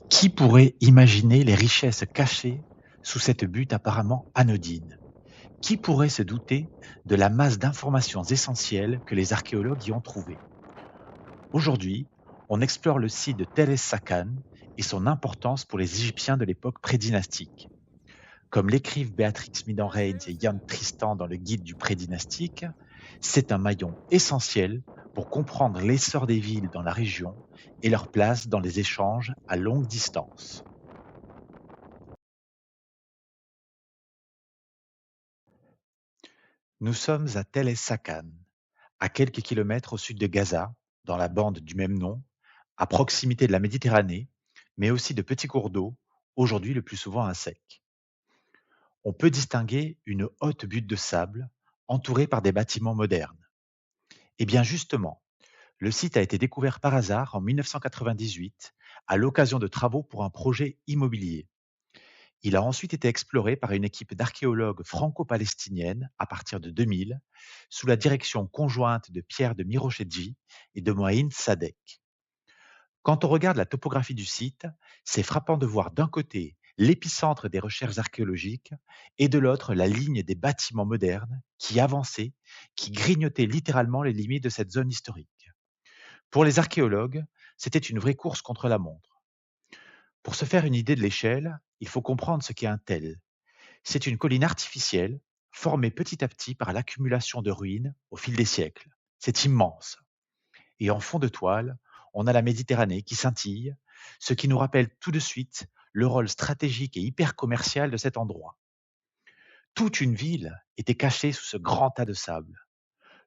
Qui pourrait imaginer les richesses cachées sous cette butte apparemment anodine? Qui pourrait se douter de la masse d'informations essentielles que les archéologues y ont trouvées? Aujourd'hui, on explore le site de Tel es-Sakan et son importance pour les Égyptiens de l'époque prédynastique. Comme l'écrivent Béatrix Midden-Reijns et Jan Tristan dans le guide du prédynastique, c'est un maillon essentiel pour comprendre l'essor des villes dans la région et leur place dans les échanges à longue distance. Nous sommes à Tel es-Sakan, à quelques kilomètres au sud de Gaza, dans la bande du même nom, à proximité de la Méditerranée, mais aussi de petits cours d'eau, aujourd'hui le plus souvent à sec. On peut distinguer une haute butte de sable entourée par des bâtiments modernes. Et bien justement, le site a été découvert par hasard en 1998 à l'occasion de travaux pour un projet immobilier. Il a ensuite été exploré par une équipe d'archéologues franco-palestiniennes à partir de 2000, sous la direction conjointe de Pierre de Mirochedji et de Moïn Sadek. Quand on regarde la topographie du site, c'est frappant de voir d'un côté l'épicentre des recherches archéologiques et de l'autre la ligne des bâtiments modernes qui avançaient, qui grignotaient littéralement les limites de cette zone historique. Pour les archéologues, c'était une vraie course contre la montre. Pour se faire une idée de l'échelle, il faut comprendre ce qu'est un tel. C'est une colline artificielle formée petit à petit par l'accumulation de ruines au fil des siècles. C'est immense. Et en fond de toile, on a la Méditerranée qui scintille, ce qui nous rappelle tout de suite le rôle stratégique et hyper commercial de cet endroit. Toute une ville était cachée sous ce grand tas de sable.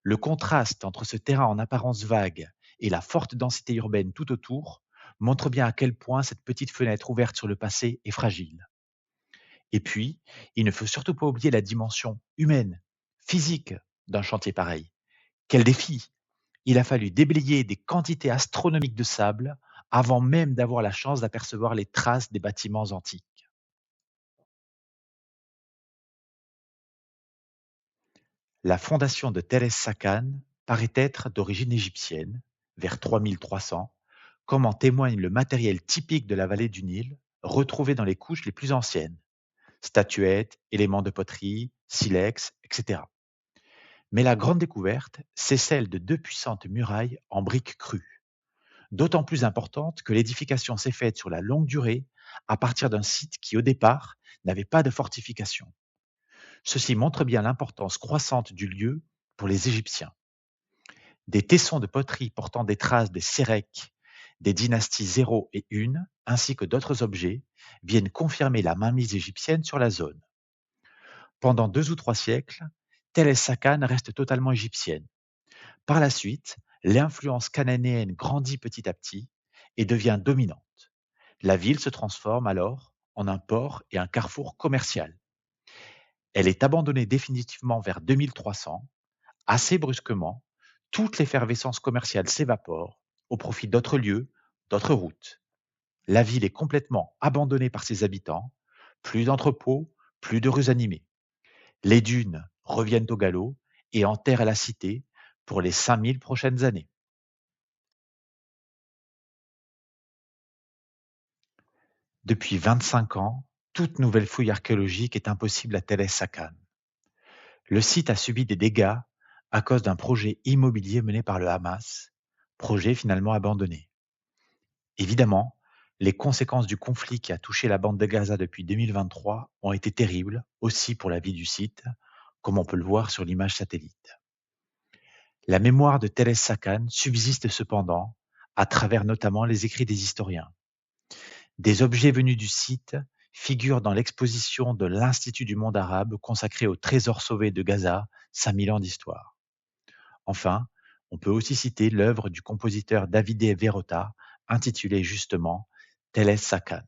Le contraste entre ce terrain en apparence vague et la forte densité urbaine tout autour montre bien à quel point cette petite fenêtre ouverte sur le passé est fragile. Et puis, il ne faut surtout pas oublier la dimension humaine, physique d'un chantier pareil. Quel défi! Il a fallu déblayer des quantités astronomiques de sable avant même d'avoir la chance d'apercevoir les traces des bâtiments antiques. La fondation de Tel es-Sakan paraît être d'origine égyptienne, vers 3300, comme en témoigne le matériel typique de la vallée du Nil, retrouvé dans les couches les plus anciennes, statuettes, éléments de poterie, silex, etc. Mais la grande découverte, c'est celle de deux puissantes murailles en briques crues, d'autant plus importante que l'édification s'est faite sur la longue durée à partir d'un site qui, au départ, n'avait pas de fortification. Ceci montre bien l'importance croissante du lieu pour les Égyptiens. Des tessons de poterie portant des traces des Sérèques des dynasties 0 et 1, ainsi que d'autres objets, viennent confirmer la mainmise égyptienne sur la zone. Pendant 2 ou 3 siècles, Tel es-Sakan reste totalement égyptienne. Par la suite, l'influence cananéenne grandit petit à petit et devient dominante. La ville se transforme alors en un port et un carrefour commercial. Elle est abandonnée définitivement vers 2300. Assez brusquement, toute l'effervescence commerciale s'évapore au profit d'autres lieux, d'autres routes. La ville est complètement abandonnée par ses habitants, plus d'entrepôts, plus de rues animées. Les dunes reviennent au galop et enterrent la cité pour les 5000 prochaines années. Depuis 25 ans, toute nouvelle fouille archéologique est impossible à Tel es-Sakan. Le site a subi des dégâts à cause d'un projet immobilier mené par le Hamas, projet finalement abandonné. Évidemment, les conséquences du conflit qui a touché la bande de Gaza depuis 2023 ont été terribles, aussi pour la vie du site, comme on peut le voir sur l'image satellite. La mémoire de Tel es-Sakan subsiste cependant, à travers notamment les écrits des historiens. Des objets venus du site figurent dans l'exposition de l'Institut du monde arabe consacrée aux trésors sauvés de Gaza, 5000 ans d'histoire. Enfin, on peut aussi citer l'œuvre du compositeur Davide Verota, intitulée justement Tel es-Sakan.